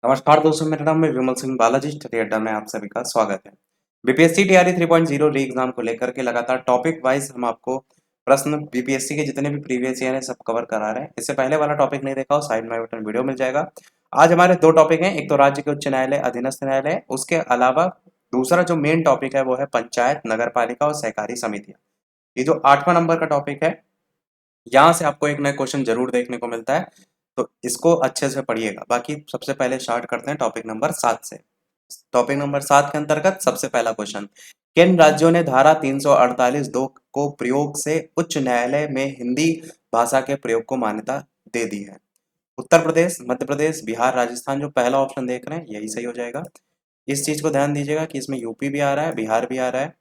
नमस्कार दोस्तों, मेरा नाम है विमल सिंह बालाजी। स्टडी अड्डा में आप सभी का स्वागत है। बीपीएससी टीआरई 3.0 री एग्जाम को लेकर के लगातार टॉपिक वाइज हम आपको प्रश्न बीपीएससी के जितने भी प्रीवियस ईयर है सब कवर करा रहे हैं। इससे पहले वाला टॉपिक नहीं देखा हो, साइड में बटन वीडियो मिल जाएगा। आज हमारे दो टॉपिक हैं, एक तो राज्य के उच्च न्यायालय अधीनस्थ न्यायालय, उसके अलावा दूसरा जो मेन टॉपिक है वो है पंचायत, नगर पालिका और सहकारी समितियां। ये जो 8वां नंबर का टॉपिक है, यहाँ से आपको एक नया क्वेश्चन जरूर देखने को मिलता है, तो इसको अच्छे से पढ़िएगा। बाकी सबसे पहले स्टार्ट करते हैं टॉपिक नंबर 7 से। टॉपिक नंबर 7 के अंतर्गत सबसे पहला क्वेश्चन, किन राज्यों ने धारा 348(2) को प्रयोग से उच्च न्यायालय में हिंदी भाषा के प्रयोग को मान्यता दे दी है? उत्तर प्रदेश, मध्य प्रदेश, बिहार, राजस्थान। जो पहला ऑप्शन देख रहे हैं यही सही हो जाएगा। इस चीज को ध्यान दीजिएगा कि इसमें यूपी भी आ रहा है, बिहार भी आ रहा है।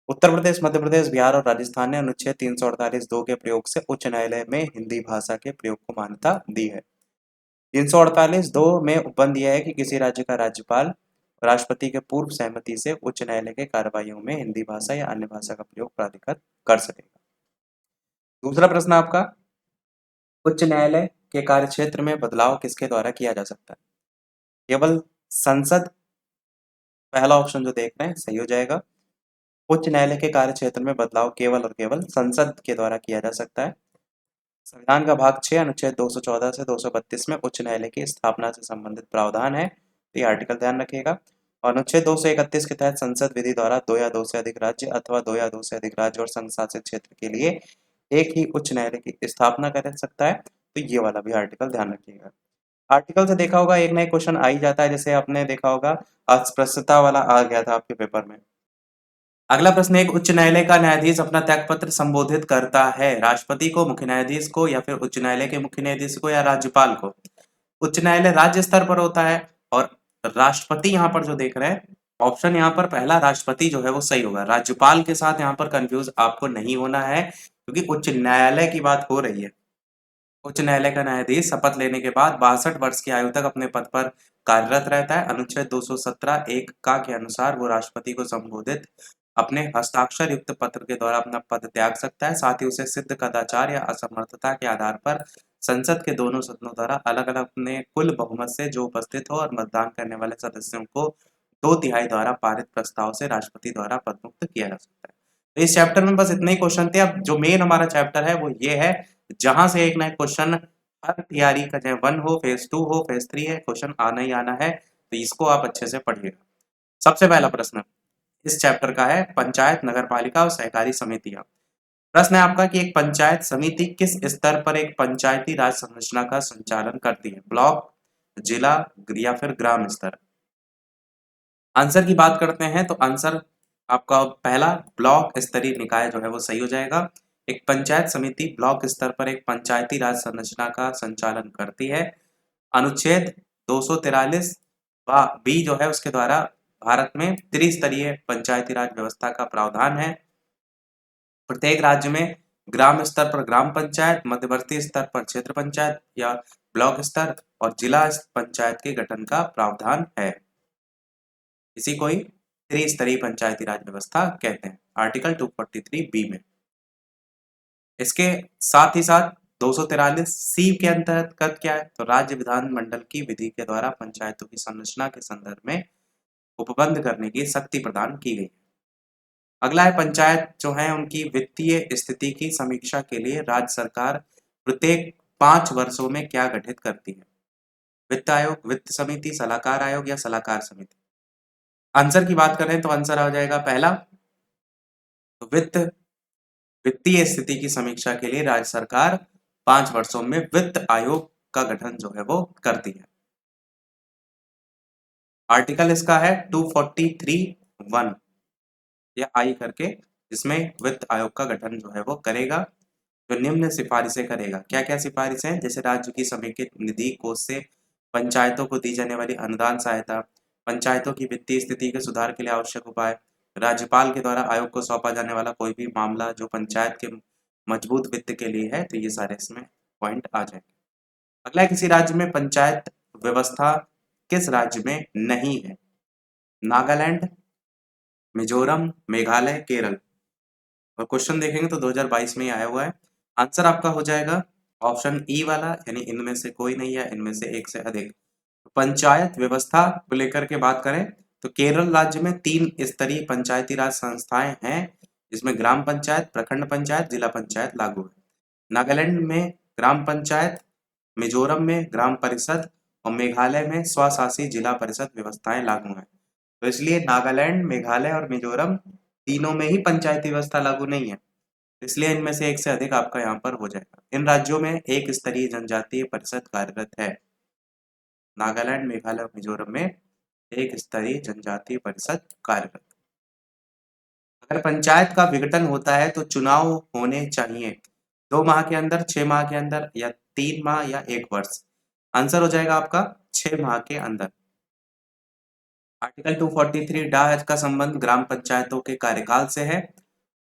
उत्तर प्रदेश, मध्य प्रदेश, बिहार और राजस्थान ने अनुच्छेद 348(2) के प्रयोग से उच्च न्यायालय में हिंदी भाषा के प्रयोग को मान्यता दी है। 348(2) में उपबंध यह है कि किसी राज्य का राज्यपाल राष्ट्रपति के पूर्व सहमति से उच्च न्यायालय के कार्रवाइयों में हिंदी भाषा या अन्य भाषा का प्रयोग प्राधिकृत कर सकेगा। दूसरा प्रश्न आपका, उच्च न्यायालय के कार्यक्षेत्र में बदलाव किसके द्वारा किया जा सकता है? केवल संसद, पहला ऑप्शन जो देख रहे हैं सही हो जाएगा। उच्च न्यायालय के कार्यक्षेत्र में बदलाव केवल और केवल संसद के द्वारा किया जा सकता है। संविधान का भाग 6 अनुच्छेद 214 से 232 में उच्च न्यायालय की स्थापना से संबंधित प्रावधान है, तो ये आर्टिकल ध्यान रखिएगा। और अनुच्छेद 231 के तहत संसद विधि द्वारा 2 या 2 से अधिक राज्य अथवा 2 या 2 से अधिक राज्य और संघ शासित क्षेत्र के लिए एक ही उच्च न्यायालय की स्थापना कर सकता है, तो ये वाला भी आर्टिकल ध्यान रखिएगा। आर्टिकल से देखा होगा एक नया क्वेश्चन आ ही जाता है, जैसे आपने देखा होगा अस्पृश्यता वाला आ गया था आपके पेपर में। अगला प्रश्न, एक उच्च न्यायालय का न्यायाधीश अपना त्यागपत्र संबोधित करता है राष्ट्रपति को, मुख्य न्यायाधीश को, या फिर उच्च न्यायालय के मुख्य न्यायाधीश को, या राज्यपाल को? उच्च न्यायालय राज्य स्तर पर होता है, और राष्ट्रपति यहाँ पर जो देख रहे हैं ऑप्शन, यहाँ पर पहला राष्ट्रपति जो है वो सही होगा। राज्यपाल के साथ यहाँ पर कंफ्यूज आपको नहीं होना है, क्योंकि उच्च न्यायालय की बात हो रही है। उच्च न्यायालय का न्यायाधीश शपथ लेने के बाद 62 वर्ष की आयु तक अपने पद पर कार्यरत रहता है। अनुच्छेद 217 एक का के अनुसार वो राष्ट्रपति को संबोधित अपने हस्ताक्षर युक्त पत्र के द्वारा अपना पद त्याग सकता है। साथ ही उसे सिद्ध कदाचार या असमर्थता के आधार पर संसद के दोनों सदनों द्वारा अलग अलग अपने कुल बहुमत से जो उपस्थित हो और मतदान करने वाले सदस्यों को 2/3 द्वारा पारित प्रस्ताव से राष्ट्रपति द्वारा पदमुक्त किया जा सकता है। तो इस चैप्टर में बस इतने ही क्वेश्चन थे। अब जो मेन हमारा चैप्टर है वो ये है, जहां से एक नया क्वेश्चन हर तैयारी का, चाहे 1 हो, फेज 2 हो, फेज 3 है, क्वेश्चन आना ही आना है, तो इसको आप अच्छे से पढ़िएगा। सबसे पहला प्रश्न इस चैप्टर का है, पंचायत, नगर पालिका और सहकारी समितियां। प्रश्न है आपका कि एक पंचायत समिति किस स्तर पर एक पंचायती राज संरचना का संचालन करती है? ब्लॉक, जिला या फिर ग्राम स्तर? आंसर की बात करते हैं तो आंसर आपका पहला ब्लॉक स्तरीय निकाय जो है वो सही हो जाएगा। एक पंचायत समिति ब्लॉक स्तर पर एक पंचायती राज संरचना का संचालन करती है। अनुच्छेद 243 बी जो है उसके द्वारा भारत में त्रिस्तरीय पंचायती राज व्यवस्था का प्रावधान है। प्रत्येक राज्य में ग्राम स्तर पर ग्राम पंचायत, मध्यवर्ती स्तर पर क्षेत्र पंचायत या ब्लॉक स्तर और जिला पंचायत के गठन का प्रावधान है। इसी को ही त्रिस्तरीय पंचायती राज व्यवस्था कहते हैं, आर्टिकल 243 बी में। इसके साथ ही साथ 243 सी के अंतर्गत क्या है, तो राज्य विधानमंडल की विधि के द्वारा पंचायतों की संरचना के संदर्भ में उपबंध करने की शक्ति प्रदान की गई। अगला है, पंचायत जो है उनकी वित्तीय स्थिति की समीक्षा के लिए राज्य सरकार प्रत्येक 5 वर्षों में क्या गठित करती है? वित्त आयोग, वित्त समिति, सलाहकार आयोग या सलाहकार समिति? आंसर की बात करें तो आंसर आ जाएगा पहला, तो वित्तीय स्थिति की समीक्षा के लिए राज्य सरकार 5 वर्षों में वित्त आयोग का गठन जो है वो करती है। आर्टिकल इसका है 243(1) या आई करके, जिसमें वित्त आयोग का गठन जो है वो करेगा, जो निम्न सिफारिशें करेगा। क्या क्या सिफारिशें? जैसे राज्य की समेकित निधि कोष से पंचायतों को दी जाने वाली अनुदान सहायता, पंचायतों की वित्तीय स्थिति के सुधार के लिए आवश्यक उपाय, राज्यपाल के द्वारा आयोग को सौंपा जाने वाला कोई भी मामला जो पंचायत के मजबूत वित्त के लिए है, तो ये सारे इसमें पॉइंट आ जाएंगे। अगला है, किसी राज्य में पंचायत व्यवस्था किस राज्य में नहीं है? नागालैंड, मिजोरम, मेघालय, केरल? और क्वेश्चन देखेंगे तो 2022 में ही आया हुआ है। आंसर आपका हो जाएगा ऑप्शन ई वाला, यानी इनमें से कोई नहीं है, इनमें से एक से अधिक। पंचायत व्यवस्था को लेकर के बात करें तो केरल राज्य में 3 स्तरीय पंचायती राज संस्थाएं हैं, जिसमें ग्राम पंचायत, प्रखंड पंचायत, जिला पंचायत लागू है। नागालैंड में ग्राम पंचायत, मिजोरम में ग्राम परिषद और मेघालय में स्वशासी जिला परिषद व्यवस्थाएं लागू हैं। तो इसलिए नागालैंड, मेघालय और मिजोरम तीनों में ही पंचायती व्यवस्था लागू नहीं है, इसलिए इनमें से एक से अधिक आपका यहाँ पर हो जाएगा। इन राज्यों में एक स्तरीय जनजातीय परिषद कार्यरत है। नागालैंड, मेघालय और मिजोरम में एक स्तरीय जनजातीय परिषद कार्यरत। अगर पंचायत का विघटन होता है तो चुनाव होने चाहिए 2 माह के अंदर, 6 माह के अंदर या 3 माह या 1 वर्ष। आंसर हो जाएगा आपका 6 माह के अंदर। आर्टिकल 243 डा का संबंध ग्राम पंचायतों के कार्यकाल से है,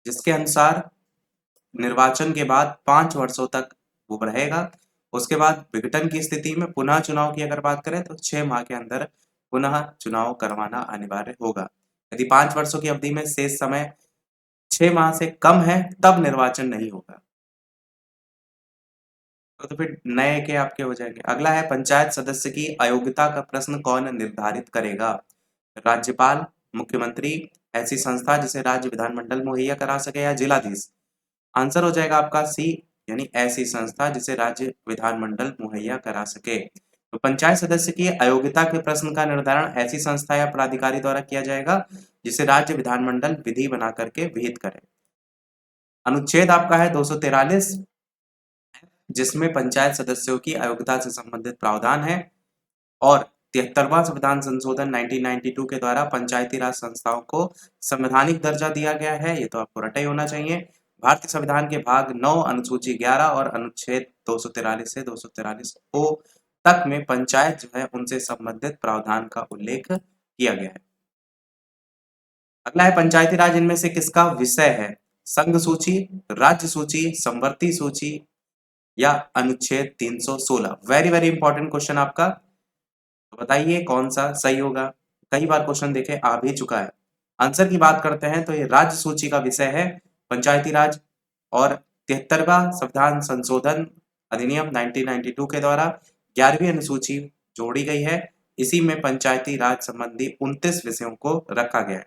जिसके अनुसार निर्वाचन के बाद 5 वर्षों तक वो रहेगा। उसके बाद विघटन की स्थिति में पुनः चुनाव की अगर बात करें तो 6 माह के अंदर पुनः चुनाव करवाना अनिवार्य होगा। यदि 5 वर्षों की अवधि में शेष समय 6 माह से कम है तब निर्वाचन नहीं होगा। तो फिर नए के आपके हो जाएंगे। अगला है पंचायत सदस्य की अयोग्यता का प्रश्न कौन निर्धारित करेगा? राज्यपाल, मुख्यमंत्री, ऐसी संस्था जिसे राज्य विधानमंडल मुहैया करा सके या जिलाधीश। आंसर हो जाएगा आपका सी, यानी ऐसी संस्था जिसे राज्य विधानमंडल मुहैया करा सके। तो पंचायत सदस्य की अयोग्यता के प्रश्न का निर्धारण ऐसी संस्था या प्राधिकारी द्वारा किया जाएगा जिसे राज्य विधानमंडल विधि बना करके विहित करे। अनुच्छेद आपका है 243, जिसमें पंचायत सदस्यों की अयोग्यता से संबंधित प्रावधान है, और 73वां संविधान संशोधन 1992 के द्वारा पंचायती राज संस्थाओं को संवैधानिक दर्जा दिया गया है। ये तो आपको रटा ही होना चाहिए। भारतीय संविधान के भाग 9 अनुसूची 11 और अनुच्छेद 243 से 243 ओ तक में पंचायत जो है उनसे संबंधित प्रावधान का उल्लेख किया गया है। अगला है पंचायती राज इनमें से किसका विषय है? संघ सूची, राज्य सूची, समवर्ती सूची या अनुच्छेद 316। वेरी वेरी इंपॉर्टेंट क्वेश्चन आपका, तो बताइए कौन सा सही होगा। कई बार क्वेश्चन देखे आ भी चुका है। आंसर की बात करते हैं तो ये राज्य सूची का विषय है पंचायती राज, और 73वां संविधान संशोधन अधिनियम 1992 के द्वारा 11वीं अनुसूची जोड़ी गई है। इसी में पंचायती राज संबंधी 29 विषयों को रखा गया है।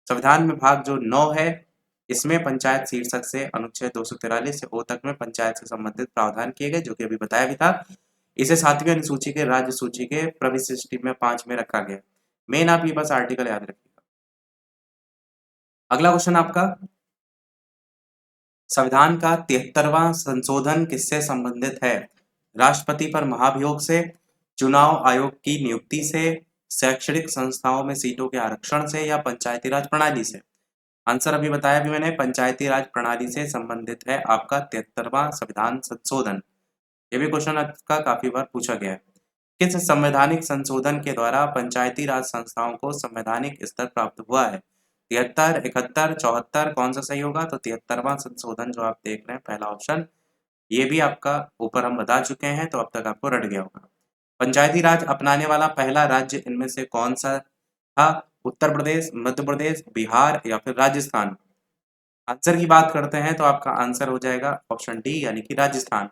संविधान में भाग जो 9 है, इसमें पंचायत शीर्षक से अनुच्छेद 243 से ओ तक में पंचायत से संबंधित प्रावधान किए गए, जो कि अभी बताया भी था। इसे 7वीं अनुसूची के राज्य सूची के प्रविष्टि में 5 में रखा गया। मेन आप ये बस आर्टिकल याद रखिएगा। अगला क्वेश्चन आपका, संविधान का 73वां संशोधन किससे संबंधित है? राष्ट्रपति पर महाभियोग से, चुनाव आयोग की नियुक्ति से, शैक्षणिक संस्थाओं में सीटों के आरक्षण से या पंचायती राज प्रणाली से। आंसर अभी बताया भी मैंने, पंचायती राज प्रणाली से संबंधित है आपका 73वां संविधान संशोधन। ये भी क्वेश्चन आपका काफी बार पूछा गया है। किस संवैधानिक संशोधन के द्वारा पंचायती राज संस्थाओं को संवैधानिक स्तर प्राप्त हुआ है? 73, 71, 74, कौन सा सही होगा? तो 73वां संशोधन जो आप देख रहे हैं पहला ऑप्शन, ये भी आपका ऊपर हम बता चुके हैं, तो अब तक आपको रट गया होगा। पंचायती राज अपनाने वाला पहला राज्य इनमें से कौन सा था? उत्तर प्रदेश, मध्य प्रदेश, बिहार या फिर राजस्थान। आंसर की बात करते हैं तो आपका आंसर हो जाएगा ऑप्शन डी, यानी कि राजस्थान।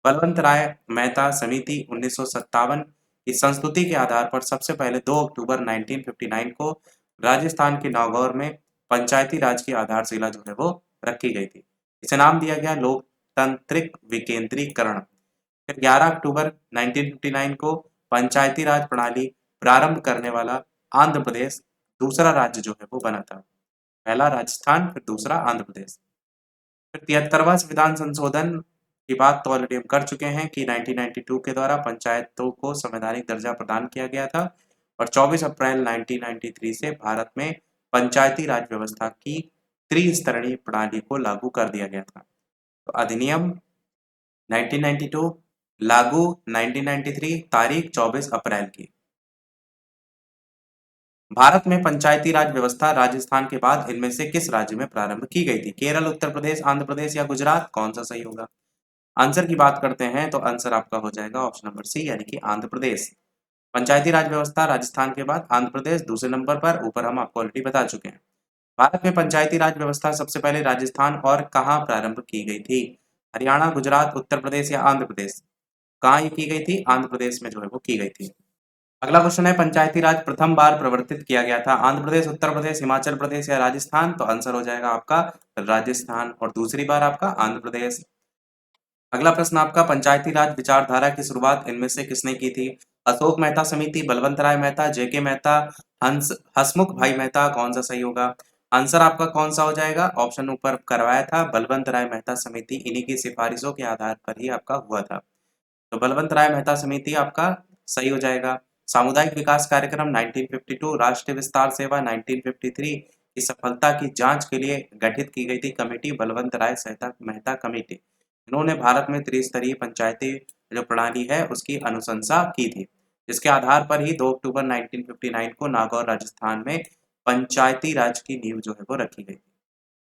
बलवंत राय मेहता समिति 1957 की संस्तुति के आधार पर सबसे पहले 2 अक्टूबर 1959 को राजस्थान के नागौर में पंचायती राज की आधारशिला जो है वो रखी गई थी। इसे नाम दिया गया लोकतांत्रिक विकेंद्रीकरण। फिर 11 अक्टूबर 1959 को पंचायती राज प्रणाली प्रारंभ करने वाला आंध्र प्रदेश दूसरा राज्य जो है वो बना था। पहला राजस्थान, फिर दूसरा आंध्र प्रदेश। फिर 73वां संविधान संशोधन की बात तो ऑलरेडी हम कर चुके हैं कि 1992 के द्वारा पंचायतों को संवैधानिक दर्जा प्रदान किया गया था, और 24 अप्रैल 1993 से भारत में पंचायती राज व्यवस्था की त्रिस्तरीय प्रणाली को लागू कर दिया गया था। तो अधिनियम 1992, लागू 1993, तारीख 24 अप्रैल की। भारत में पंचायती राज व्यवस्था राजस्थान के बाद इनमें से किस राज्य में प्रारंभ की गई थी? केरल, उत्तर प्रदेश, आंध्र प्रदेश या गुजरात, कौन सा सही होगा? आंसर की बात करते हैं तो आंसर आपका हो जाएगा ऑप्शन नंबर सी, यानी कि आंध्र प्रदेश। पंचायती राज व्यवस्था राजस्थान के बाद आंध्र प्रदेश दूसरे नंबर पर, ऊपर हम आपको ऑलरेडी बता चुके हैं। भारत में पंचायती राज व्यवस्था सबसे पहले राजस्थान और कहाँ प्रारंभ की गई थी? हरियाणा, गुजरात, उत्तर प्रदेश या आंध्र प्रदेश। कहाँ ये की गई थी? आंध्र प्रदेश में जो है वो की गई थी। अगला क्वेश्चन है, पंचायती राज प्रथम बार प्रवर्तित किया गया था आंध्र प्रदेश, उत्तर प्रदेश, हिमाचल प्रदेश या राजस्थान? तो आंसर हो जाएगा आपका राजस्थान, और दूसरी बार आपका आंध्र प्रदेश। अगला प्रश्न आपका, पंचायती राज विचारधारा की शुरुआत इनमें से किसने की थी? अशोक मेहता समिति, बलवंत राय मेहता, जेके मेहता, हंस हसमुख भाई मेहता? कौन सा सही होगा? आंसर आपका कौन सा हो जाएगा? ऑप्शन ऊपर करवाया था, बलवंत राय मेहता समिति, इन्हीं की सिफारिशों के आधार पर ही आपका हुआ था। तो बलवंत राय मेहता समिति आपका सही हो जाएगा। सामुदायिक विकास कार्यक्रम 1952, राष्ट्रीय विस्तार सेवा 1953 की सफलता की जांच के लिए गठित की गई थी कमेटी बलवंत राय मेहता कमेटी। इन्होंने भारत में त्रिस्तरीय पंचायती जो प्रणाली है उसकी अनुशंसा की थी, जिसके आधार पर ही 2 अक्टूबर 1959 को नागौर राजस्थान में पंचायती राज की नींव जो है वो रखी गई।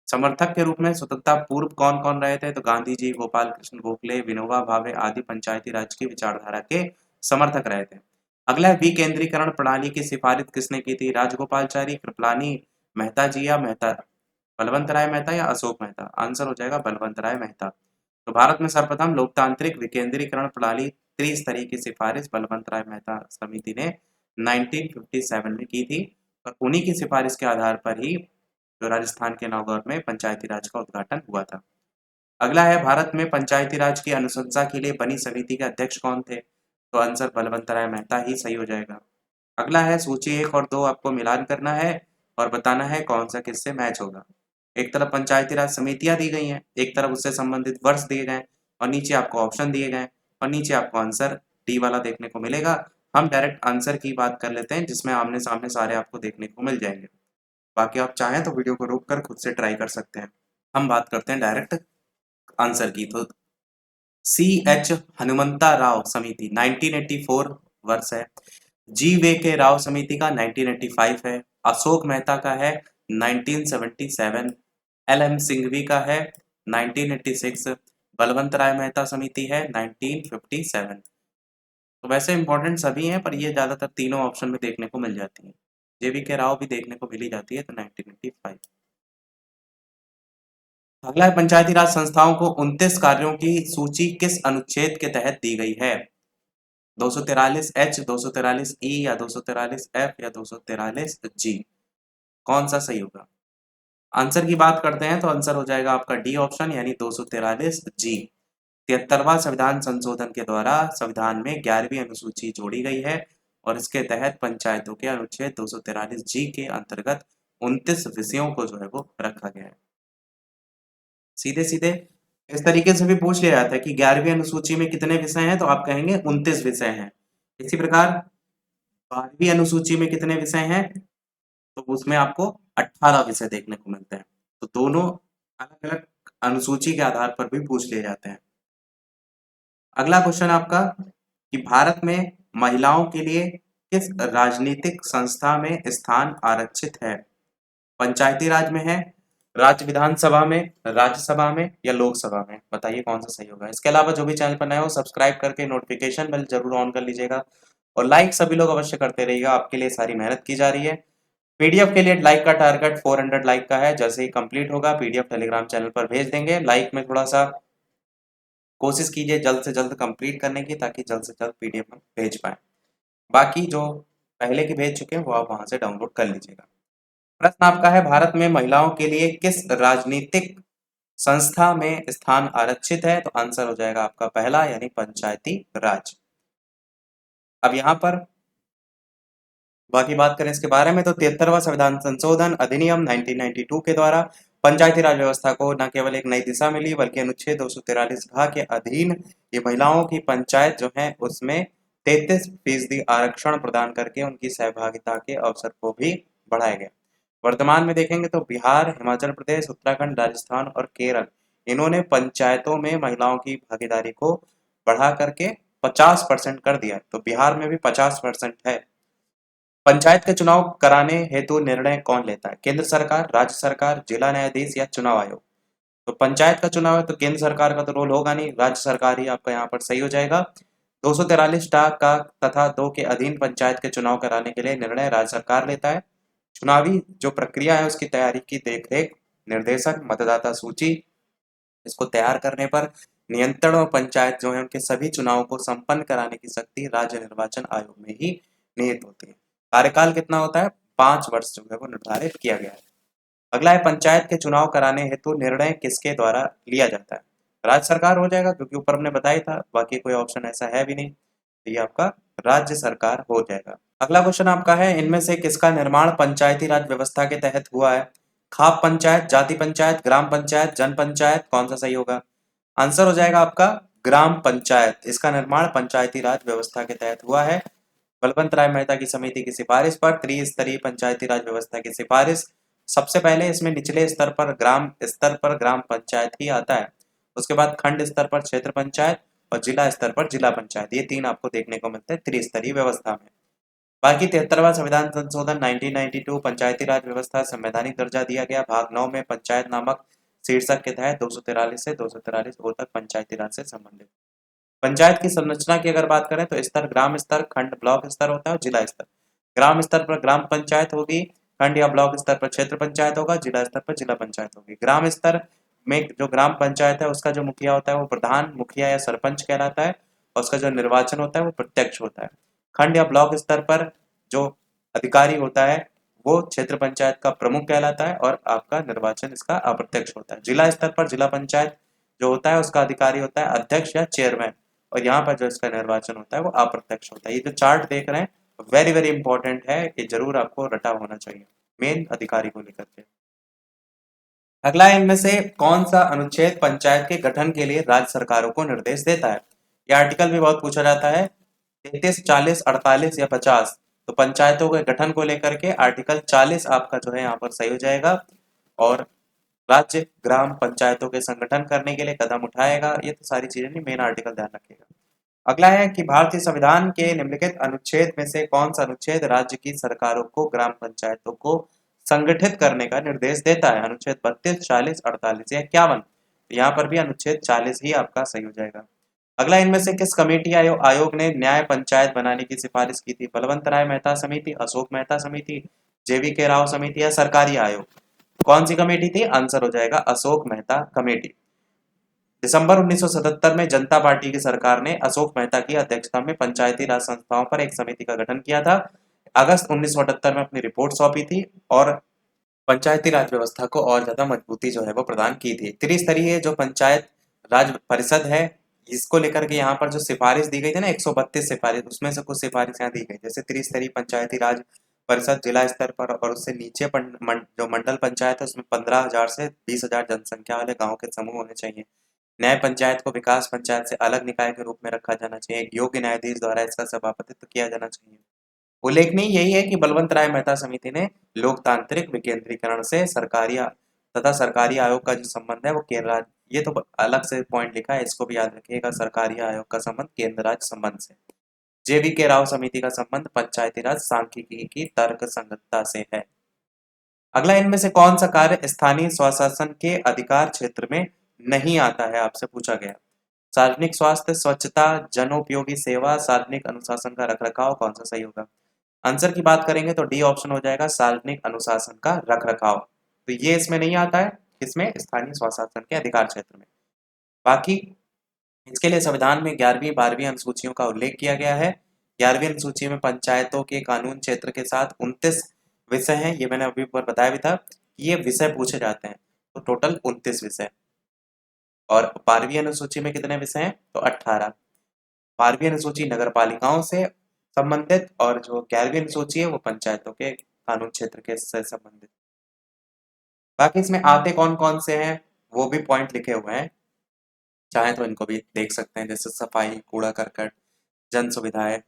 समर्थक के रूप में स्वतंत्रता पूर्व कौन कौन रहे थे? तो गांधी जी, गोपाल कृष्ण गोखले, विनोबा भावे आदि पंचायती राज की विचारधारा के समर्थक रहे थे। अगला है, विकेंद्रीकरण प्रणाली की सिफारिश किसने की थी? राजगोपालचारी, कृपलानी, मेहता जी या मेहता, बलवंत राय मेहता या अशोक मेहता? आंसर हो जाएगा बलवंत राय मेहता। तो भारत में सर्वप्रथम लोकतांत्रिक विकेंद्रीकरण प्रणाली त्रिस्तरीय की सिफारिश बलवंत राय मेहता समिति ने 1957 में की थी, और उन्हीं की सिफारिश के आधार पर ही जो राजस्थान के नागौर में पंचायती राज का उद्घाटन हुआ था। अगला है, भारत में पंचायती राज की अनुशंसा के लिए बनी समिति के अध्यक्ष कौन थे? तो आंसर बलवंत राय मेहता ही सही हो जाएगा। अगला है, सूची 1 और 2 आपको मिलान करना है और बताना है कौन सा किससे मैच होगा। एक तरफ पंचायती राज समितियां दी गई हैं, एक तरफ उससे संबंधित वर्ष दिए गए, और नीचे आपको ऑप्शन दिए गए, और नीचे आपको आंसर डी वाला देखने को मिलेगा। हम डायरेक्ट आंसर की बात कर लेते हैं, जिसमें आमने सामने सारे आपको देखने को मिल जाएंगे। बाकी आप चाहें तो वीडियो को रोक कर खुद से ट्राई कर सकते हैं। हम बात करते हैं डायरेक्ट आंसर की। तो सी एच हनुमंता राव समिति 1984 वर्ष है, जी वे के राव समिति का 1985 है, अशोक मेहता का है 1977, एल एम सिंघवी का है 1986, बलवंत राय मेहता समिति है 1957। तो वैसे इंपॉर्टेंट सभी हैं, पर ये ज्यादातर तीनों ऑप्शन में देखने को मिल जाती है। जेवी के राव भी देखने को मिली जाती है, तो 1985। अगला है, पंचायती राज संस्थाओं को 29 कार्यों की सूची किस अनुच्छेद के तहत दी गई है? 243 एच, 243 ई या 243 एफ या 243 जी? कौन सा सही होगा? आंसर की बात करते हैं तो आंसर हो जाएगा आपका डी ऑप्शन, यानी 243 जी। 73वां संविधान संशोधन के द्वारा संविधान में 11वीं अनुसूची जोड़ी गई है, और इसके तहत पंचायतों के अनुच्छेद 243 जी के अंतर्गत 29 विषयों को जो है वो रखा गया है। सीधे सीधे इस तरीके से भी पूछ लिया जाता है कि 11वीं अनुसूची में कितने विषय हैं, तो आप कहेंगे 29 विषय हैं। इसी प्रकार 12वीं अनुसूची में कितने विषय हैं, तो उसमें आपको 18 विषय देखने को मिलते हैं। तो दोनों अलग अलग अनुसूची के आधार पर भी पूछ लिए जाते हैं। अगला क्वेश्चन आपका, कि भारत में महिलाओं के लिए किस राजनीतिक संस्था में स्थान आरक्षित है? पंचायती राज में है, राज्य विधानसभा में, राज्यसभा में या लोकसभा में? बताइए कौन सा सही होगा। इसके अलावा जो भी चैनल पर नए हो, सब्सक्राइब करके नोटिफिकेशन बेल जरूर ऑन कर लीजिएगा, और लाइक सभी लोग अवश्य करते रहिएगा, आपके लिए सारी मेहनत की जा रही है। पीडीएफ के लिए लाइक का टारगेट 400 लाइक का है, जैसे ही कंप्लीट होगा पीडीएफ टेलीग्राम चैनल पर भेज देंगे। लाइक में थोड़ा सा कोशिश कीजिए जल्द से जल्द कंप्लीट करने की, ताकि जल्द से जल्द पीडीएफ में भेज पाए। बाकी जो पहले के भेज चुके हैं वो आप वहां से डाउनलोड कर लीजिएगा। प्रश्न आपका है, भारत में महिलाओं के लिए किस राजनीतिक संस्था में स्थान आरक्षित है? तो आंसर हो जाएगा आपका पहला, यानी पंचायती राज। अब यहाँ पर बाकी बात करें इसके बारे में, तो 73वां संविधान संशोधन अधिनियम 1992 के द्वारा पंचायती राज व्यवस्था को न केवल एक नई दिशा मिली, बल्कि अनुच्छेद 243 घ के अधीन ये महिलाओं की पंचायत जो है उसमें 33% आरक्षण प्रदान करके उनकी सहभागिता के अवसर को भी बढ़ाया गया। वर्तमान में देखेंगे तो बिहार, हिमाचल प्रदेश, उत्तराखंड, राजस्थान और केरल, इन्होंने पंचायतों में महिलाओं की भागीदारी को बढ़ा करके 50% कर दिया। तो बिहार में भी 50% है। पंचायत के चुनाव कराने हेतु निर्णय कौन लेता है? केंद्र सरकार, राज्य सरकार, जिला न्यायाधीश या चुनाव आयोग? तो पंचायत का चुनाव है तो केंद्र सरकार का तो रोल होगा नहीं, राज्य सरकार ही आपका यहाँ पर सही हो जाएगा। 243 का तथा 2 के अधीन पंचायत के चुनाव कराने के लिए निर्णय राज्य सरकार लेता है। चुनावी जो प्रक्रिया है उसकी तैयारी की देखरेख, निर्देशन, मतदाता सूची, इसको तैयार करने पर नियंत्रण, और पंचायत जो है उनके सभी चुनावों को संपन्न कराने की शक्ति राज्य निर्वाचन आयोग में ही निहित होती है। कार्यकाल कितना होता है? 5 वर्ष जो है वो निर्धारित किया गया है। अगला है पंचायत के चुनाव कराने हेतु निर्णय किसके द्वारा लिया जाता है? राज्य सरकार हो जाएगा, क्योंकि ऊपर हमने बताया था, बाकी कोई ऑप्शन ऐसा है भी नहीं, तो ये आपका राज्य सरकार हो जाएगा। अगला क्वेश्चन आपका है, इनमें से किसका निर्माण पंचायती राज व्यवस्था के तहत हुआ है? खाप पंचायत, जाति पंचायत, ग्राम पंचायत, जन पंचायत, कौन सा सही होगा? आंसर हो जाएगा आपका ग्राम पंचायत। इसका निर्माण पंचायती राज व्यवस्था के तहत हुआ है। बलवंत राय मेहता की समिति की सिफारिश पर त्रिस्तरीय पंचायती राज व्यवस्था की सिफारिश। सबसे पहले इसमें निचले स्तर पर ग्राम पंचायत ही आता है। उसके बाद खंड स्तर पर क्षेत्र पंचायत और जिला स्तर पर जिला पंचायत, ये 3 आपको देखने को मिलते हैं त्रिस्तरीय व्यवस्था में। बाकी 73वां संविधान संशोधन 1992 पंचायती राज व्यवस्था संवैधानिक दर्जा दिया गया। भाग 9 में पंचायत नामक शीर्षक के तहत 243 से 243 ओ तक पंचायती राज से संबंधित। पंचायत की संरचना की अगर बात करें तो स्तर ग्राम स्तर, खंड ब्लॉक स्तर होता है और जिला स्तर। ग्राम स्तर पर ग्राम पंचायत होगी, खंड या ब्लॉक स्तर पर क्षेत्र पंचायत होगा, जिला स्तर पर जिला पंचायत होगी। ग्राम स्तर में जो ग्राम पंचायत है उसका जो मुखिया होता है वो प्रधान मुखिया या सरपंच कहलाता है और उसका जो निर्वाचन होता है वो प्रत्यक्ष होता है। खंड या ब्लॉक स्तर पर जो अधिकारी होता है वो क्षेत्र पंचायत का प्रमुख कहलाता है और आपका निर्वाचन इसका अप्रत्यक्ष होता है। जिला स्तर पर जिला पंचायत जो होता है उसका अधिकारी होता है अध्यक्ष या चेयरमैन और यहाँ पर जो इसका निर्वाचन होता है वो अप्रत्यक्ष होता है। ये जो चार्ट देख रहे हैं वेरी वेरी इंपॉर्टेंट है, ये जरूर आपको रटा होना चाहिए मेन अधिकारी को लेकर के। अगला इनमें से कौन सा अनुच्छेद पंचायत के गठन के लिए राज्य सरकारों को निर्देश देता है? यह आर्टिकल भी बहुत पूछा जाता है। 33, 40, 48 या 50। तो पंचायतों के गठन को लेकर के आर्टिकल 40 आपका जो है यहाँ पर सही हो जाएगा और राज्य ग्राम पंचायतों के संगठन करने के लिए कदम उठाएगा। ये तो सारी चीजें नहीं, मेन आर्टिकल ध्यान रखिएगा। अगला है कि भारतीय संविधान के निम्नलिखित अनुच्छेद में से कौन सा अनुच्छेद राज्य की सरकारों को ग्राम पंचायतों को संगठित करने का निर्देश देता है? अनुच्छेद 32, 40, 48 या 51। तो यहाँ पर भी अनुच्छेद 40 ही आपका सही हो जाएगा। अगला इनमें से किस कमेटी आयोग ने न्याय पंचायत बनाने की सिफारिश की थी? बलवंत राय मेहता समिति, अशोक मेहता समिति, जेवी के राव समिति या सरकारी आयोग? कौन सी कमेटी थी? आंसर हो जाएगा अशोक मेहता कमेटी। दिसंबर 1977 में जनता पार्टी की सरकार ने अशोक मेहता की अध्यक्षता में पंचायती राज संस्थाओं पर एक समिति का गठन किया था। अगस्त 1978 में अपनी रिपोर्ट सौंपी थी और पंचायती राज व्यवस्था को और ज्यादा मजबूती जो है वो प्रदान की थी। त्रिस्तरीय जो पंचायत राज परिषद है इसको लेकर के यहाँ पर जो सिफारिश दी गई थी ना 132 सिफारिश, उसमें से कुछ सिफारिश यहाँ दी गई, जैसे त्रिस्तरीय पंचायती राज परिषद जिला स्तर पर और उससे नीचे जो मंडल पंचायत है उसमें 15,000 से 20,000 जनसंख्या वाले गाँव के समूह होने चाहिए। न्याय पंचायत को विकास पंचायत से अलग निकाय के रूप में रखा जाना चाहिए। एक योग्य न्यायाधीश द्वारा इसका सभापतित्व किया जाना चाहिए। उल्लेखनीय यही है कि बलवंत राय मेहता समिति ने लोकतांत्रिक विकेंद्रीकरण से सरकारी आयोग का जो संबंध है वो केंद्र राज्य, ये तो अलग से पॉइंट लिखा है, इसको भी याद रखिएगा। सरकारी आयोग का संबंध केंद्र राज्य संबंध से। जेवी के राव समिति का संबंध पंचायती राज सांख्यिकी की तर्क संगतता से है। अगला इनमें से कौन सा कार्य स्थानीय स्वशासन के अधिकार क्षेत्र में नहीं आता है? आपसे पूछा गया। सार्वजनिक स्वास्थ्य, स्वच्छता, जनोपयोगी सेवा, सार्वजनिक अनुशासन का रखरखाव, कौन सा सही होगा? आंसर की बात करेंगे तो डी ऑप्शन हो जाएगा सार्वजनिक अनुशासन का रखरखाव। तो ये इसमें नहीं आता है, किसमें? स्थानीय स्वशासन के अधिकार क्षेत्र में। बाकी इसके लिए संविधान में 11वीं 12वीं अनुसूचियों का उल्लेख किया गया है। 11वीं अनुसूची में पंचायतों के कानून क्षेत्र के साथ 29 विषय हैं, ये मैंने अभी ऊपर बताया भी था कि ये विषय पूछे जाते हैं, तो टोटल 29 विषय। और 12वीं अनुसूची में कितने विषय हैं? तो 18। 12वीं अनुसूची नगर पालिकाओं से संबंधित और जो 11वीं अनुसूची है वो पंचायतों के कानून क्षेत्र के से संबंधित। बाकी इसमें आते कौन कौन से हैं वो भी पॉइंट लिखे हुए हैं, चाहे तो इनको भी देख सकते हैं, जैसे सफाई, कूड़ा करकट, जन सुविधाएं,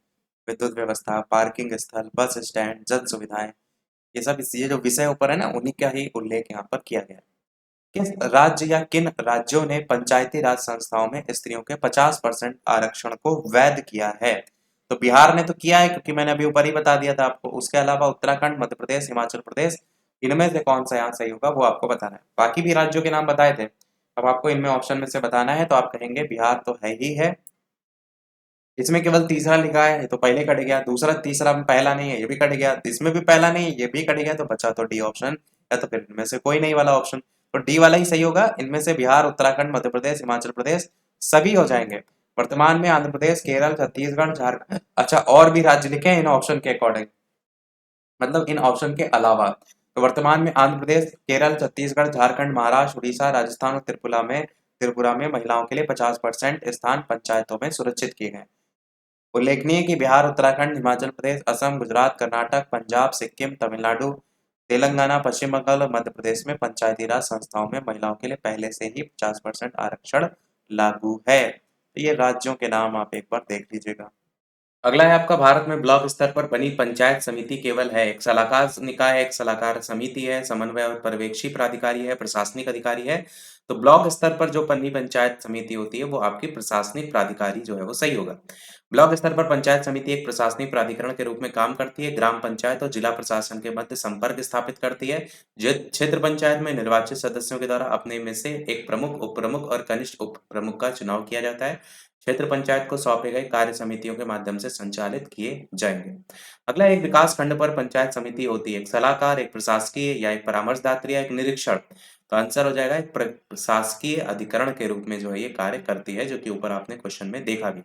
विद्युत व्यवस्था, पार्किंग स्थल, बस स्टैंड, जन सुविधाएं, ये सब ये जो विषय ऊपर है ना उन्हीं का ही उल्लेख यहाँ पर किया गया है। किस राज्य या किन राज्यों ने पंचायती राज संस्थाओं में स्त्रियों के 50% आरक्षण को वैध किया है? तो बिहार ने तो किया है, क्योंकि मैंने अभी ऊपर ही बता दिया था आपको। उसके अलावा उत्तराखंड, मध्य प्रदेश, हिमाचल प्रदेश, इनमें से कौन सा यहाँ सही होगा वो आपको बताना है। बाकी भी राज्यों के नाम बताए थे, अब आपको इनमें ऑप्शन में से बताना है, तो आप कहेंगे बिहार तो है ही है। इसमें केवल तीसरा लिखा है, तो पहले कट गया। दूसरा तीसरा पहला नहीं है, ये भी कट गया। इसमें भी पहला नहीं है, ये भी कट गया, तो बचा तो डी ऑप्शन, या तो फिर इनमें से कोई नहीं वाला ऑप्शन। तो डी वाला ही सही होगा। इनमें से बिहार, उत्तराखंड, मध्य प्रदेश, हिमाचल प्रदेश सभी हो जाएंगे। वर्तमान में आंध्र प्रदेश, केरल, छत्तीसगढ़, झारखंड, अच्छा और भी राज्य लिखे हैं इन ऑप्शन के अकॉर्डिंग, मतलब इन ऑप्शन के अलावा। तो वर्तमान में आंध्र प्रदेश, केरल, छत्तीसगढ़, झारखंड, महाराष्ट्र, उड़ीसा, राजस्थान और त्रिपुरा में महिलाओं के लिए 50% स्थान पंचायतों में सुरक्षित किए गए। उल्लेखनीय है कि बिहार, उत्तराखंड, हिमाचल प्रदेश, असम, गुजरात, कर्नाटक, पंजाब, सिक्किम, तमिलनाडु, तेलंगाना, पश्चिम बंगाल और मध्य प्रदेश में पंचायती राज संस्थाओं में महिलाओं के लिए पहले से ही 50% आरक्षण लागू है। तो ये राज्यों के नाम आप एक बार देख लीजिएगा। अगला है आपका, भारत में ब्लॉक स्तर पर बनी पंचायत समिति केवल है, एक सलाहकार निकाय है, एक सलाहकार समिति है, समन्वय और पर्यवेक्षी प्राधिकारी है, प्रशासनिक अधिकारी है। तो ब्लॉक स्तर पर जो बनी पंचायत समिति होती है वो आपकी प्रशासनिक प्राधिकारी जो है वो सही होगा। ब्लॉक स्तर पर पंचायत समिति एक प्रशासनिक प्राधिकरण के रूप में काम करती है, ग्राम पंचायत और जिला प्रशासन के मध्य संपर्क स्थापित करती है। क्षेत्र पंचायत में निर्वाचित सदस्यों के द्वारा अपने में से एक प्रमुख, उप प्रमुख और कनिष्ठ उप प्रमुख का चुनाव किया जाता है। क्षेत्र पंचायत को सौंपे गए कार्य समितियों के माध्यम से संचालित किए जाएंगे। अगला, एक विकास खंड पर पंचायत समिति होती है, एक सलाहकार, एक प्रशासकीय या एक परामर्शदात्री या एक निरीक्षण। तो आंसर हो जाएगा एक प्रशासकीय अधिकरण के रूप में जो है ये कार्य करती है, जो कि ऊपर आपने क्वेश्चन में देखा भी।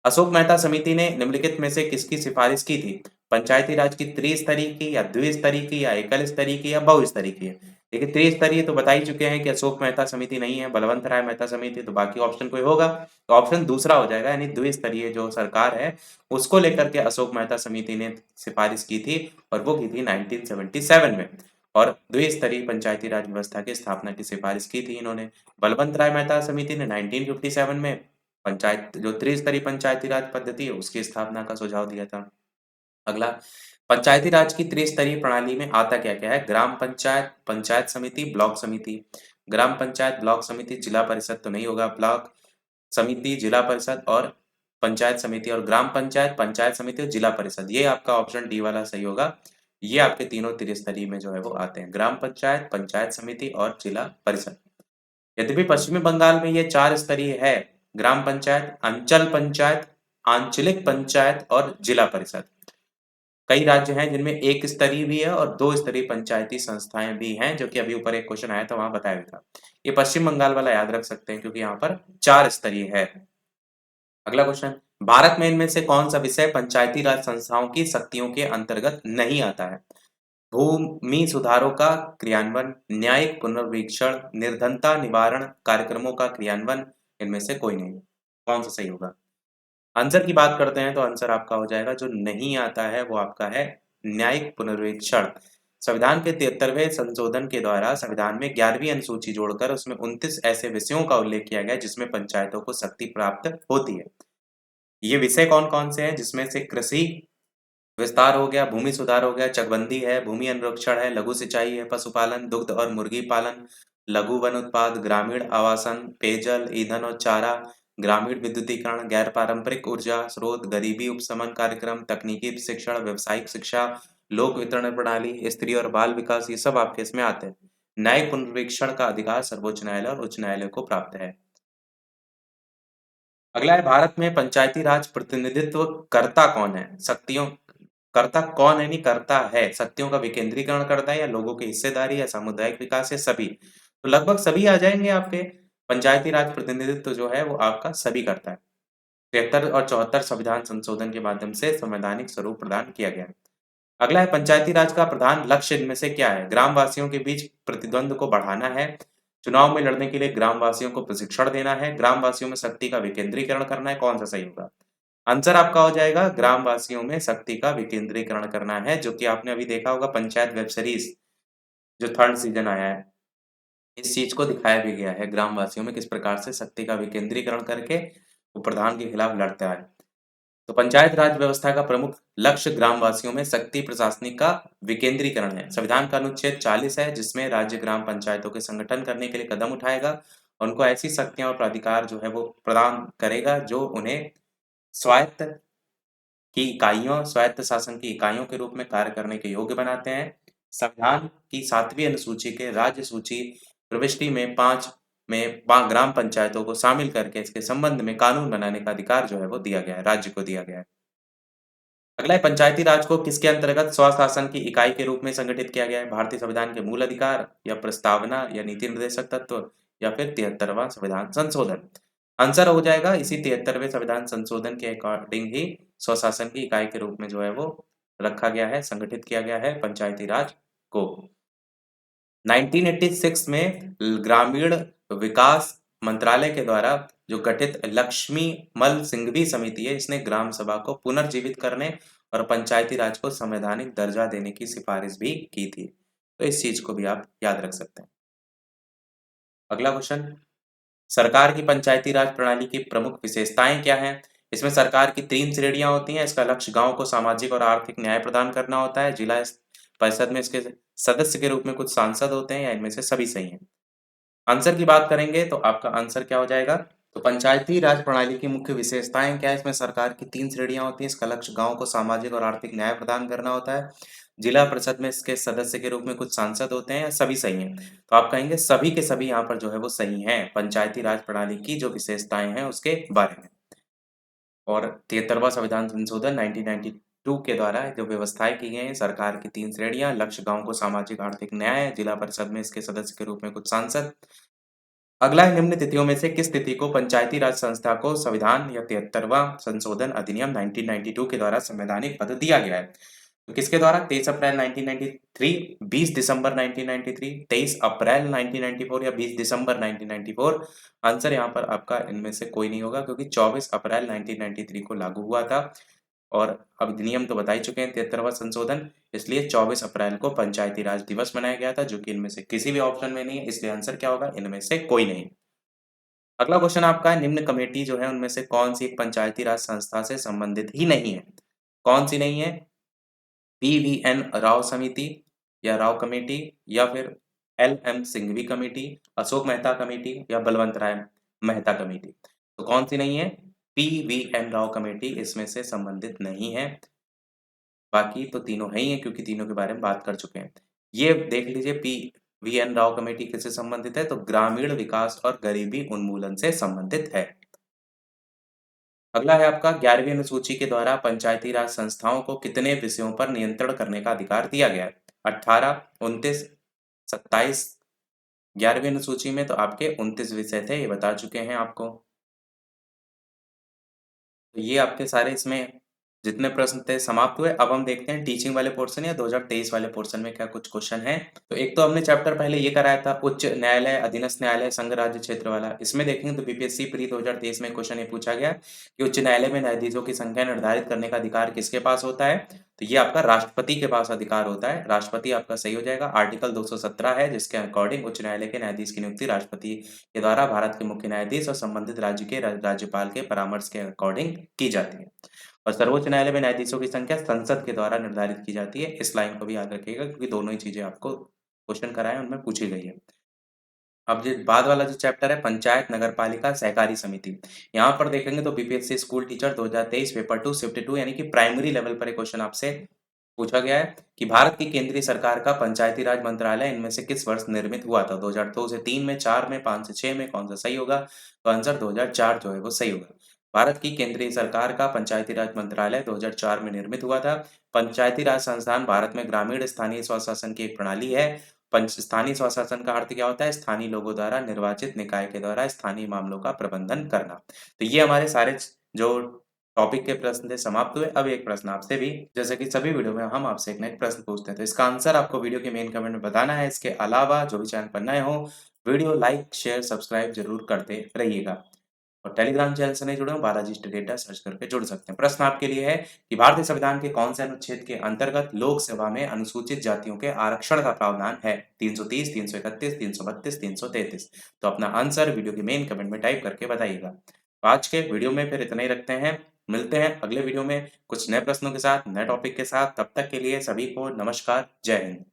अशोक मेहता समिति ने निम्नलिखित में से किसकी सिफारिश की थी? पंचायती राज की त्रिस्तरीय की या द्विस्तरीय की या एकल स्तरीय की या बहुस्तरीय की? देखिए, त्रिस्तरीय तो बता ही चुके हैं कि अशोक मेहता समिति नहीं है, बलवंत राय मेहता समिति, तो बाकी ऑप्शन कोई होगा तो ऑप्शन दूसरा हो जाएगा, यानी द्विस्तरीय जो सरकार है उसको लेकर के अशोक मेहता समिति ने सिफारिश की थी और वो की थी 1977 में। और द्विस्तरीय पंचायती राज व्यवस्था की स्थापना की सिफारिश की थी इन्होंने। बलवंत राय मेहता समिति ने 1957 में पंचायत जो त्रिस्तरीय पंचायती राज पद्धति है उसकी स्थापना का सुझाव दिया था। अगला, पंचायती राज की त्रिस्तरीय प्रणाली में आता क्या क्या है? ग्राम पंचायत, पंचायत समिति, ब्लॉक समिति। ग्राम पंचायत, ब्लॉक समिति, जिला परिषद तो नहीं होगा, ब्लॉक समिति, जिला परिषद और पंचायत समिति, और ग्राम पंचायत, पंचायत समिति और जिला परिषद, ये आपका ऑप्शन डी वाला सही होगा। ये आपके तीनों त्रिस्तरीय में जो है वो आते हैं, ग्राम पंचायत, पंचायत समिति और जिला परिषद। यद्यपि पश्चिमी बंगाल में ये 4 स्तरीय है, ग्राम पंचायत, अंचल पंचायत, आंचलिक पंचायत और जिला परिषद। कई राज्य हैं जिनमें 1 स्तरीय भी है और 2 स्तरीय पंचायती संस्थाएं भी हैं, जो कि अभी ऊपर एक क्वेश्चन आया था वहां बताया था। ये पश्चिम बंगाल वाला याद रख सकते हैं क्योंकि यहाँ पर 4 स्तरीय है। अगला क्वेश्चन, भारत में इनमें से कौन सा विषय पंचायती राज संस्थाओं की शक्तियों के अंतर्गत नहीं आता है? भूमि सुधारों का क्रियान्वयन, न्यायिक पुनर्वीक्षण, निर्धनता निवारण कार्यक्रमों का क्रियान्वयन, इनमें से कोई नहीं। कौन सा सही होगा? आंसर की बात करते हैं तो आंसर आपका हो जाएगा जो नहीं आता है वो आपका है न्यायिक पुनर्वीक्षण। संविधान के 73वें संशोधन के द्वारा संविधान में 11वीं अनुसूची जोड़कर उसमें 29 ऐसे विषयों का उल्लेख किया गया जिसमें पंचायतों को शक्ति प्राप्त होती है। ये विषय कौन कौन से हैं? जिसमें से कृषि विस्तार हो गया, भूमि सुधार हो गया, चकबंदी है, भूमि अनुरक्षण है, लघु सिंचाई है, पशुपालन, दुग्ध और मुर्गी पालन, लघु वन उत्पाद, ग्रामीण आवासन, पेयजल, ईंधन और चारा, ग्रामीण विद्युतीकरण, गैर पारंपरिक ऊर्जा स्रोत, गरीबी उपशमन कार्यक्रम, तकनीकी शिक्षण, व्यावसायिक शिक्षा, लोक वितरण प्रणाली, स्त्री और बाल विकास, ये सब आपके इसमें आते हैं। न्यायिक पुनरीक्षण का अधिकार सर्वोच्च न्यायालय और उच्च न्यायालय को प्राप्त है। अगला है, भारत में पंचायती राज प्रतिनिधित्व करता कौन है? शक्तियों करता कौन है, नहीं करता है, शक्तियों का विकेंद्रीकरण करता है या लोगों की हिस्सेदारी या सामुदायिक विकास या सभी? तो लगभग सभी आ जाएंगे आपके। पंचायती राज प्रतिनिधित्व जो है वो आपका सभी करता है। 73 और 74 संविधान संशोधन के माध्यम से संवैधानिक स्वरूप प्रदान किया गया है। अगला है, पंचायती राज का प्रधान लक्ष्य इनमें से क्या है? ग्रामवासियों के बीच प्रतिद्वंद को बढ़ाना है, चुनाव में लड़ने के लिए ग्रामवासियों को प्रशिक्षण देना है, ग्रामवासियों में शक्ति का विकेंद्रीकरण करना है। कौन सा सही होगा? आंसर आपका हो जाएगा ग्रामवासियों में शक्ति का विकेंद्रीकरण करना है, जो कि आपने अभी देखा होगा पंचायत वेब सीरीज जो 3rd सीजन आया है, इस चीज को दिखाया भी गया है, ग्रामवासियों में किस प्रकार से शक्ति का विकेंद्रीकरण करके वो प्रधान के खिलाफ लड़ता है। तो पंचायत राज व्यवस्था का प्रमुख लक्ष्य ग्रामवासियों में शक्ति प्रशासनिक का विकेंद्रीकरण है। संविधान का अनुच्छेद 40 है जिसमें राज्य ग्राम पंचायतों के संगठन करने के लिए कदम उठाएगा और उनको ऐसी शक्तियां और प्राधिकार जो है वो प्रदान करेगा जो उन्हें स्वायत्त स्वायत्त शासन की इकाइयों के रूप में कार्य करने के योग्य बनाते हैं। संविधान की 7वीं अनुसूची के राज्य सूची प्रविष्टि में 5 ग्राम पंचायतों को शामिल करके इसके संबंध में कानून बनाने का अधिकार जो है वो दिया गया है, राज्य को दिया गया है। अगला है, पंचायती राज को किसके अंतर्गत स्वशासन की इकाई के रूप में संगठित किया गया है? भारतीय संविधान के मूल अधिकार या प्रस्तावना या नीति निर्देशक तत्व या फिर 73वां संविधान संशोधन? आंसर हो जाएगा इसी 73वें संविधान संशोधन के अकॉर्डिंग ही स्वशासन की इकाई के रूप में जो है वो रखा गया है, संगठित किया गया है पंचायती राज को। 1986 में ग्रामीण विकास मंत्रालय के द्वारा जो गठित लक्ष्मी मल सिंघवी समिति है, इसने ग्राम सभा को पुनर्जीवित करने और पंचायती राज को संवैधानिक दर्जा देने की सिफारिश भी की थी। तो इस चीज को भी आप याद रख सकते हैं। अगला क्वेश्चन, सरकार की पंचायती राज प्रणाली की प्रमुख विशेषताएं क्या हैं? इसमें सरकार की 3 श्रेणियां होती हैं। इसका लक्ष्य गांव को सामाजिक और आर्थिक न्याय प्रदान करना होता है। जिला परिषद में इसके सदस्य के रूप में कुछ सांसद होते हैं या इनमें से सभी सही हैं। आंसर की बात करेंगे तो आपका आंसर क्या हो जाएगा? तो पंचायती राज प्रणाली की मुख्य विशेषताएं क्या है? इसमें सरकार की 3 श्रेणियां होती हैं। इसका लक्ष्य गांव को सामाजिक और आर्थिक न्याय प्रदान करना होता है। जिला परिषद में इसके सदस्य के रूप में कुछ सांसद होते हैं या सभी सही हैं। तो आप कहेंगे सभी के सभी यहाँ पर जो है वो सही हैं, पंचायती राज प्रणाली की जो विशेषताएं हैं उसके बारे में। और 73वां संविधान संशोधन 1992 के द्वारा जो व्यवस्थाएं की गई हैं, सरकार की 3 श्रेणियां, लक्ष्य गांव को सामाजिक आर्थिक न्याय, जिला परिषद में इसके सदस्य के रूप में कुछ सांसद। अगला है, निम्न तिथियों में से किस तिथि को पंचायती राज संस्था को संविधान या 73वां संशोधन अधिनियम 1992 के द्वारा संवैधानिक पद दिया गया है? तो किसके द्वारा? 23 अप्रैल 1993, 20 दिसंबर 1993, 23 अप्रैल 1994 या 20 दिसंबर 1994? आंसर यहाँ पर आपका इनमें से कोई नहीं होगा क्योंकि 24 अप्रैल 1993 को लागू हुआ था और अधिनियम तो बता ही चुके हैं 73वां संशोधन, इसलिए 24 अप्रैल को पंचायती राज दिवस मनाया गया था, जो कि इनमें से किसी भी ऑप्शन में नहीं है, इसलिए आंसर क्या होगा? इनमें से कोई नहीं। अगला क्वेश्चन आपका है, निम्न कमेटी जो है उनमें से कौन सी एक पंचायती राज संस्था से संबंधित ही नहीं है? कौन सी नहीं है? पीवीएन राव समिति या राव कमेटी या फिर LM. Singhvi committee, Ashok Mehta committee या बलवंत राय मेहता कमेटी? तो कौन सी नहीं है? पीवीएन राव कमेटी इसमें से संबंधित नहीं है। बाकी तो तीनों है ही हैं क्योंकि तीनों के बारे में बात कर चुके हैं। ये देख लीजिए, पीवीएन राव कमेटी किससे संबंधित है? तो ग्रामीण विकास और गरीबी उन्मूलन से संबंधित है। अगला है आपका 11वीं अनुसूची के द्वारा पंचायती राज संस्थाओं को कितने विषयों पर नियंत्रण करने का अधिकार दिया गया है? 18, 29, 27? 11वीं अनुसूची में तो आपके 29 विषय थे, ये बता चुके हैं आपको। तो ये आपके सारे इसमें जितने प्रश्न थे समाप्त हुए। अब हम देखते हैं टीचिंग वाले पोर्शन या 2023 वाले पोर्शन में क्या कुछ क्वेश्चन है। तो एक तो हमने चैप्टर पहले ये कराया था उच्च न्यायालय, अधीनस्थ न्यायालय, संघ राज्य क्षेत्र वाला। इसमें देखेंगे तो बीपीएससी प्री 2023 में क्वेश्चन ये पूछा गया कि उच्च न्यायालय में न्यायाधीशों की संख्या निर्धारित करने का अधिकार किसके पास होता है? तो ये आपका राष्ट्रपति के पास अधिकार होता है। राष्ट्रपति आपका सही हो जाएगा। आर्टिकल 217 है जिसके अकॉर्डिंग उच्च न्यायालय के न्यायाधीश की नियुक्ति राष्ट्रपति के द्वारा भारत के मुख्य न्यायाधीश और संबंधित राज्य के राज्यपाल के परामर्श के अकॉर्डिंग की जाती है। और सर्वोच्च न्यायालय में न्यायाधीशों की संख्या संसद के द्वारा निर्धारित की जाती है। इस लाइन को भी याद रखिएगा क्योंकि दोनों ही चीजें आपको क्वेश्चन कराए उनमें पूछी गई है। अब जो बाद वाला जो चैप्टर है पंचायत, नगरपालिका, सहकारी समिति, यहाँ पर देखेंगे तो BPSC school teacher 2023 paper 2 shift 2 यानी कि प्राइमरी लेवल पर एक क्वेश्चन आपसे पूछा गया है कि भारत की केंद्रीय सरकार का पंचायती राज मंत्रालय इनमें से किस वर्ष निर्मित हुआ था? 2002 से 3 में, 4 में, 5 से 6 में? कौन सा सही होगा? तो आंसर 2004 जो है वो सही होगा। भारत की केंद्रीय सरकार का पंचायती राज मंत्रालय 2004 में निर्मित हुआ था। पंचायती राज संस्थान भारत में ग्रामीण स्थानीय स्वशासन की एक प्रणाली है। स्थानीय स्वशासन का अर्थ क्या होता है? स्थानीय लोगों द्वारा निर्वाचित निकाय के द्वारा स्थानीय मामलों का प्रबंधन करना। तो ये हमारे सारे जो टॉपिक के प्रश्न थे समाप्त हुए। अब एक प्रश्न आपसे भी, जैसे कि सभी वीडियो में हम आपसे एक नेक्स्ट प्रश्न पूछते हैं, तो इसका आंसर आपको वीडियो के मेन कमेंट में बताना है। इसके अलावा जो भी चैनल पर नए हो, वीडियो लाइक, शेयर, सब्सक्राइब जरूर करते रहिएगा। और टेलीग्राम चैनल से नहीं जुड़े हो, बालाजी स्टडी अड्डा सर्च करके जुड़ सकते हैं। प्रश्न आपके लिए है कि भारतीय संविधान के कौन से अनुच्छेद के अंतर्गत लोकसभा में अनुसूचित जातियों के आरक्षण का प्रावधान है? 330, 331, 332, 333? तो अपना आंसर वीडियो के मेन कमेंट में टाइप करके बताइएगा। आज के वीडियो में फिर इतना ही रखते हैं। मिलते हैं अगले वीडियो में कुछ नए प्रश्नों के साथ, नए टॉपिक के साथ। तब तक के लिए सभी को नमस्कार, जय हिंद।